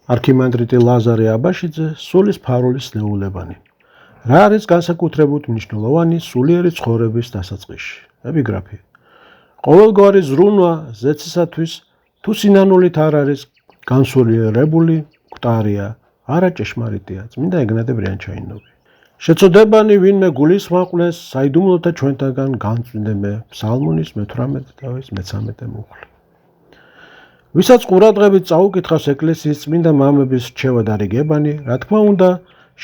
არქიმანდრიტი ლაზარე აბაშიძე სულის ფარულის ნეულებანი. რა არის განსაკუთრებით მნიშვნელოვანი სულიერი ცხოვრების დასაწყისში? ეპიგრაფი. ყოველგვარი ზრუნვა ზეცისათვის თუ სინანულით არ არის განსულიერებული, მკვდარია, არა ჭეშმარიტია. წმინდა ეგნატე ბრიანჩაინოვი. შეწოდებანი ვინმე გულისხმაყვლეს საიდუმლოთა ჩვენთაგან განწმინდე ფსალმუნის მე-13 მუხლი. ვისაც ყურადღებით წაუკითხავს ეკლესიის წმინდა მამების რჩევა დარიგებანი, რა თქმა უნდა,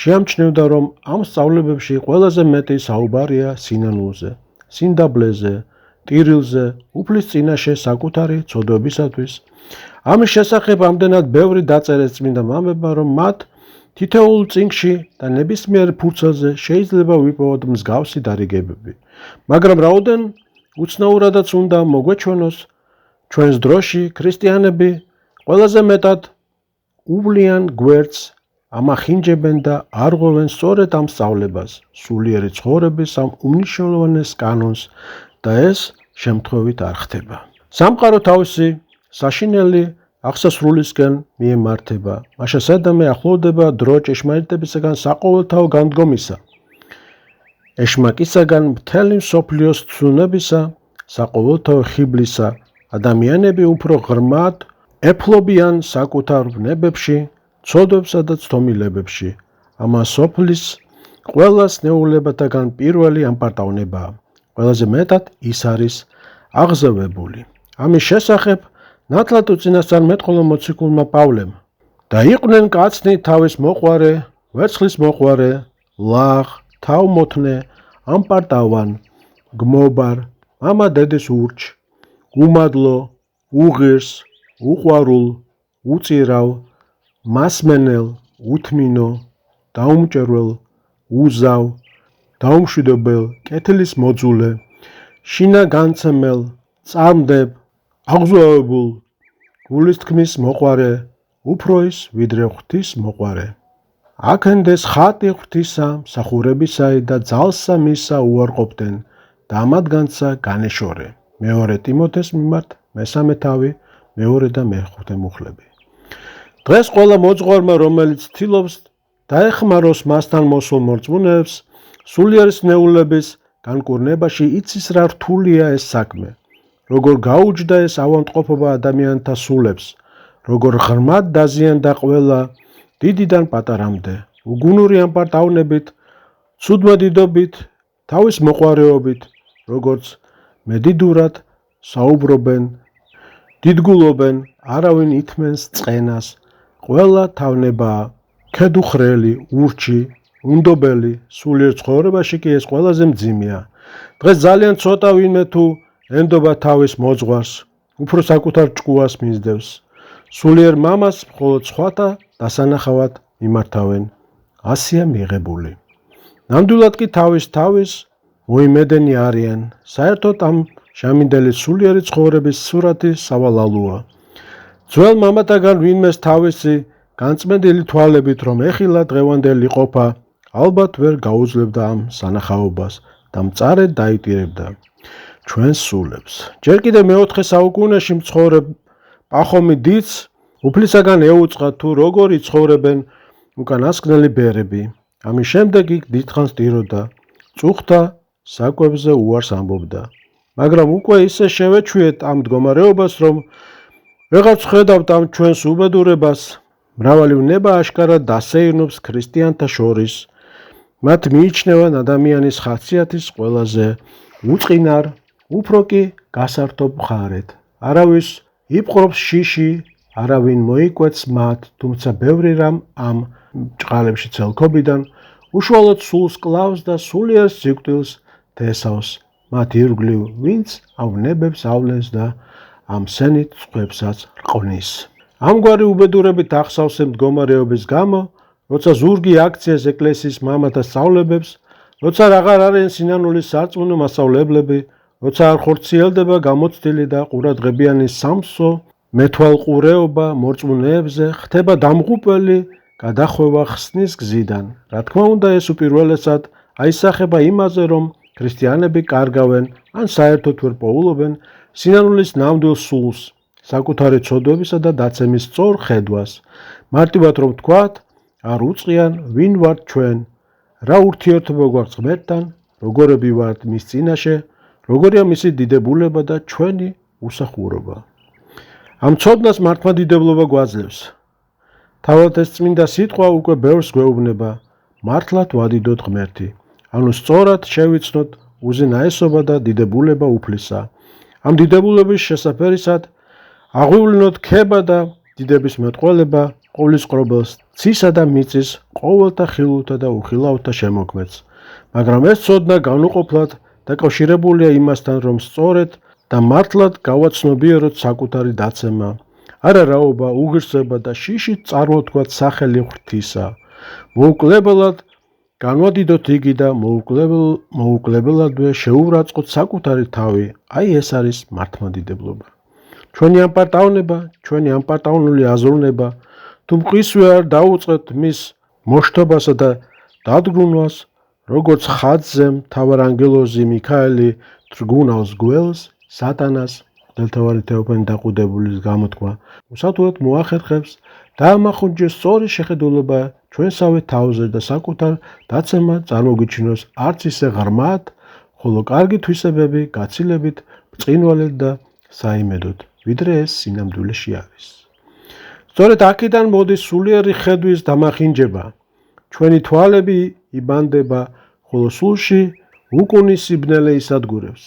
შეამჩნევდა, რომ ამ სწავლებებში ყველაზე მეტი საუბარია სინანულზე, სინდაბლეზე, ტირილზე, უფლის წინაშე საკუთარი ცოდვებისათვის. ამის შესახებ ამდენად ბევრი დაწერეს წმინდა მამებმა, რომ მათ თითოეულ წიგნში და ნებისმიერ ფურცელზე შეიძლება ვიპოვოთ მსგავსი დარიგებები. მაგრამ რაოდენ უცნაურადაც უნდა მოგვეჩვენოს, ჩვენს დროში ქრისტიანები ყველაზე მეტად უვლიან გვერდს, ამახინჯებენ და არღვევენ სწორედ ამ სწავლებას, სულიერი ცხოვრების ამ უმნიშვნელოვანეს კანონს და ეს შემთხვევით არ ხდება. სამყარო თავისი საშინელი აღსასრულისკენ მიემართება, მაშინ სადამე ახლოვდება დრო ჭეშმარიტებისაგან საყოველთაო განდგომისა, ეშმაკისაგან მთელი მსოფლიოს ცნებისა, საყოველთაო ხიბლისა. ადამიანები უფრო ღრმად ეფლობიან საკუთარ ვნებებში, ცოდვებსა და ცდომილებებში. ამას სოფლის ყველას ნეულებათაგან პირველი ამპარტავნებაა. ყველაზე მეტად ის არის აღზევებული. ამის შესახებ ნათლად უწინასწარ მეტყველო მოციქულმა პავლემ და იყვნენ კაცნი თავის მოყვარე, ვერცხლის მოყვარე, ლაღ, თავმოთნე, ამპარტავან, გმობარ, მამა დედის ურჩ, უმადლო, უღირს, უყვარულ, უწირავ, მასმენელ, უთმინო, დაუმჭერველ, უზავ, დაუმშვიდობელ, კეთილის მოძულე, შინა განცემელ, წამდებ, აღზევებულ, გულის თქმის მოყვარე, უფროის ვიდრე ღვთის მოყვარე. აქენდეს ხატი ღვთისა, მსახურებისაი და ძალსა მისა უარყოფდნენ და ამათგანსა განეშორე. მეორე ტიმოთეს მიმართ მესამე თავი, მეორე და მეხუთე მუხლები. დღეს ყველა მოძღვარმა, რომელიც ცდილობს დაეხმაროს მასთან მოსულ მორწმუნეებს, სულიერის ნეულების განკურნებაში იცის რა რთულია ეს საქმე, როგორ გაუჯდა ეს ავადმყოფობა ადამიანთა სულებს, როგორ ღრმად დაზიანდა ყველა დიდიდან პატარამდე, უგუნური ამპარტავნებით, ცუდმედიდობით, თავის მოყვარეობით, როგორც მედიდურად საუბრობენ, დიდგულობენ, არავინ ითმენს წყენას, ყველა თავნებაა, ქედუხრელი, ურჩი, უნდობელი, სულიერ ცხოვრებაში კი ეს ყველაზე მძიმეა. დღეს ძალიან ცოტა ვინმე თუ ენდობა თავის მოძღვარს, უფრო საკუთარ ჭკუას მისდევს. სულიერ მამას მხოლოდ სხვათა დასანახავად მიმართავენ. ასია მიღებული. ნამდვილად კი თავის მოიმედენი არიან. საერთოდ ამ შამინდელი სულიერი ცხოვრების სურათი სავალალოა. ძველ მამათაგან ვინმეს თავისი განწმენდილი თვალებით რომ ეხილა დღევანდელი ყოფა, ალბათ ვერ გაუძლებდა ამ სანახაობას და მწარედ დაიტირებდა ჩვენს სულებს. ჯერ კიდევ მეოთხე საუკუნეში მცხოვრებ პახომი დიდს უფლისაგან ეუწყა თუ როგორ იცხოვრებენ უკანასკნელი ბერები. ამის შემდეგ იქ დიდხანს ტიროდა, წუხდა საკვებზე უარს ამბობდა. მაგრამ უკვე ისე შევეჩვიეთ ამ მდგომარეობას, რომ ვეღარ ვხედავთ ამ ჩვენს უბედურებას. მრავალი ვნება აშკარად დასეირნობს ქრისტიანთა შორის. მათ მიიჩნევან ადამიანის ხასიათის ყველაზე უწყინარ, უფრო კი გასართობ მხარეთ. არავის იპყრობს შიში, არავინ მოიკვეთს მათ, თუმცა ბევრი რამ ამ ჭყალებში ცელქობიდან უშუალოდ სულს კლავს და სულიერ სიკვდილს თესავს. მათ ირგვლივ ვინც ამ ვნებებს ავლენს და ამ სენით სხვებსაც რყვნის. ამგვარი უბედურებით ახსავსე მდგომარეობის გამო, როცა ზურგი აქციეს ეკლესიის მამათა სწავლებებს, როცა აღარ არიან სინანულის სარწმუნო მასწავლებლები, როცა არ ხორციელდება გამოცდილი და ყურადღებიანი სამსო მეთვალყურეობა მორწმუნეებზე, ხდება დამღუპველი გადახვევა ხსნის გზიდან. რა თქმა უნდა, ეს უპირველესად აისახება იმაზე, რომ ქრისტიანები კარგავენ ან საერთოდ ვერ პოულობენ სინანულის ნამდვილ სულს, საკუთარი ცოდვებისა და დაცემის სწორ ხედვას. მარტივად რომ ვთქვათ, არ უწყიან ვინ ვართ ჩვენ, რა ურთიერთობა გვაქვს ღმერთთან, როგორები ვართ მის წინაშე, როგორია მისი დიდებულება და ჩვენი უსახურობა. ამ ცოდნას მართლმადიდებლობა გვაძლევს. თავად ეს წმინდა სიტყვა უკვე ბევრს გვეუბნება, მართლად ვადიდოთ ღმერთი, ანუ სწორად შევიცნოთ უზენაესობა და დიდებულება უფლისა. ამ დიდებულების შესაფერისად აღვივლინოთ ქება და დიდების მეტყველება, ყოვლისყრობელს, ცისა და მიწის, ყოველთა ხილულთა და უხილავთა შემოქმედს. მაგრამ ეს ცოდნა განუყოფლად დაკავშირებულია იმასთან, რომ სწორედ და მართლად გავაცნობიეროთ საკუთარი დაცემა, არა რაობა, უღირსება და შიშით წარმოთქვათ სახელი ღვთისა. მოუკლებელად განვადიდოთ იგი და მოუკლებელადვე შეუვრაცხოთ საკუთარი თავი. აი ეს არის მართლმადიდებლობა. ჩვენი ამპარტავნება, ჩვენი ამპარტავნული აზროვნება, თუ მყისვე არ დაუწყეთ მის მოშთობასა და დადგუნვას, როგორც ხატზე მთავარანგელოზი მიქაელი თრგუნავს გველს, სატანას, მღვდელმთავარი თეოფანი დაყუდებულის გამოთქმა, უსათუოდ მოახერხებს დაამახუნჯოს სწორი შეხედულება ჩვენსავე თავზე და საკუთარ დაცემა წარმოგიჩინოს არც ისე ღრმად, ხოლო კარგი თვისებები გაცილებით ბრწყინვალედ და საიმედოდ, ვიდრე ეს სინამდვილეში არის. სწორედ აქედან მოდის სულიერი ხედვის დამახინჯება. ჩვენი თვალები იბანდება, ხოლო სულში უკუნის სიბნელე ისადგურებს.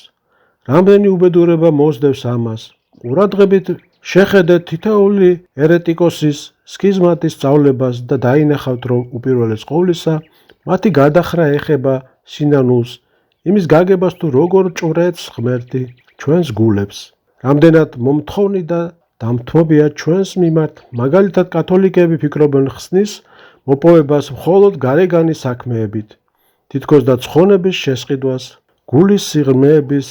რამდენი უბედურება მოსდევს ამას. ყურადღებით შეხედეთ თითოეული ერეტიკოსის, სქიზმატის სწავლებას და დაინახავთ, რომ უპირველეს ყოვლისა, მათი გადახრა ეხება სინანულს, იმის გაგებას თუ როგორ ჭვრეტს ღმერთი ჩვენს გულებს. რამდენად მომთხოვნი და დამთმობია ჩვენს მიმართ, მაგალითად კათოლიკები ფიქრობენ ხსნის მოპოვებას მხოლოდ გარეგანი საქმეებით, თითქოს და ცხონების შესყიდვას, გულის სიღრმეების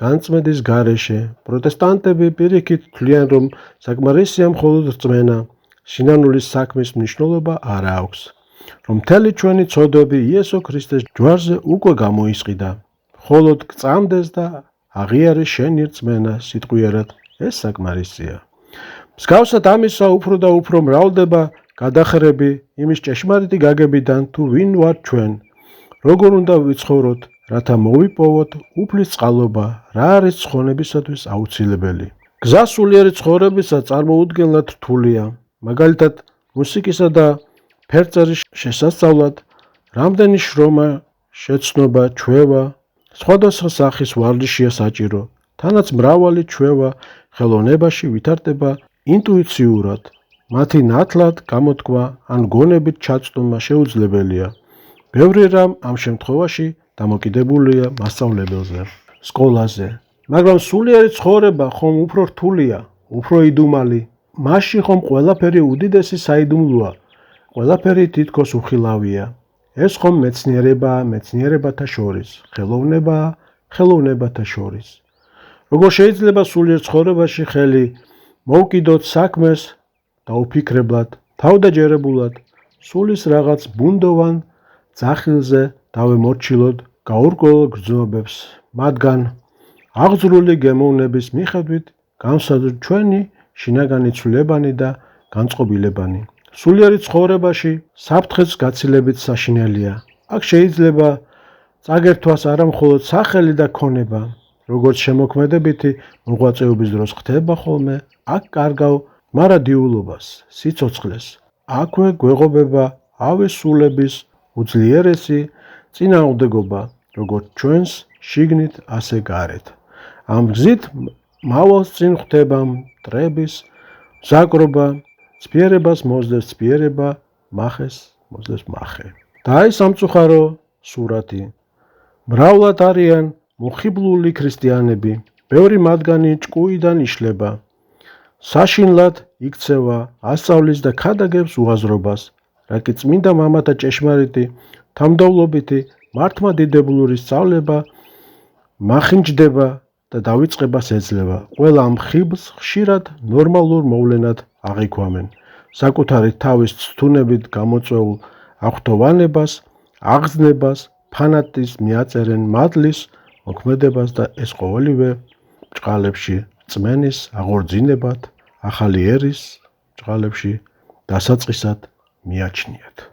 განწმენდის გარეშე. პროტესტანტები პირიქით თვლიან, რომ საკმარისია მხოლოდ რწმენა, სინანულის საქმის მნიშვნელობა არ აქვს, რომ მთელი ჩვენი ცოდვები იესო ქრისტეს ჯვარზე უკვე გამოისყიდა, მხოლოდ გწამდეს და აღიარეს შენი რწმენა სიტყვიერად, ეს საკმარისია. მსგავსად ამისა უფრო და უფრო მრავლდება გადახრები იმის ჭეშმარიტი გაგებიდან, თუ ვინ ვართ ჩვენ, როგორ უნდა ვიცხოვროთ, რათა მოვიპოვოთ უფლის წყალობა, რა არის ცხონებისათვის აუცილებელი. გზა სულიერი ცხოვრებისა წარმოუდგენლად რთულია, მაგალითად მუსიკისა და ფერწერის შესასწავლად, რამდენი შრომა, შეცნობა, ჩვევა, სხვადასხვა სახის ვარჯიშია საჭირო, თანაც მრავალი ჩვევა ხელოვნებაში ვითარდება ინტუიციურად, მათი ნათლად გამოთქვა ან გონებით ჩაცნობა შეუძლებელია. ბევრი რამ ამ შემთხვევაში დამოკიდებულია მასწავლებელზე, სკოლაზე. მაგრამ სულიერი ცხოვრება ხომ უფრო რთულია, უფრო იდუმალი. მასში ხომ ყველაფერი უდიდესი საიდუმლოა, ყველაფერი თითქოს უხილავია. ეს ხომ მეცნიერებაა მეცნიერებათა შორის, ხელოვნებაა ხელოვნებათა შორის. როგორ შეიძლება სულიერ ცხოვრებაში ხელი მოვკიდოთ საქმეს დაუფიქრებლად, თავდაჯერებულად, სულის რაღაც ბუნდოვან ძახილზე დავემორჩილოთ გაურკვეველ გრძნობებს, მათგან აღძრული გემოვნების მიხედვით განვსადოთ ჩვენი შინაგანი ცვლილებანი და განწყობილებანი. სულიერი ცხოვრებაში საფრთხეც გაცილებით საშინელია. აქ შეიძლება წაგერთვას არა მხოლოდ სახელი და ქონება, როგორც შემოქმედებითი მოღვაწეობის დროს ხდება ხოლმე, აქ კარგავ მარადიულობას, სიცოცხლეს. აქვე გვეღობება ავე სულების უძლიერესი წინააღმდეგობა, როგორც ჩვენს შიგნით, ასე გარეთ. ამ გზით მავალს წინ ხვდება მტრების მზაკრობა, ცფიერებას მოსდევს ცფიერება, მახეს მოსდევს მახე. და აი სამწუხარო სურათი. მრავლად არიან მოხიბლული ქრისტიანები, ბევრი მათგანი ჭკუიდან იშლება. საშინლად იქცევა, ასწავლის და ქადაგებს უაზრობას, რა კი წმინდა მამათა ჭეშმარიტი, თამდავლობითი, მართლმადიდებლური სწავლება მახინჯდება და დავიწყებას ეძლევა. ყველა ამ ხიბლს ხშირად ნორმალურ მოვლენად აღიქვამენ. საკუთარი თავის ცთუნებით გამოწვეულ აღფრთოვანებას, აღზნებას, ფანატიზმს მიაწერენ მადლის მოქმედებას და ეს ყოველივე ბრჭყალებში რწმენის აღორძინებად ახალი ერის ბრჭყალებში დასაწყისად მიაჩნიათ.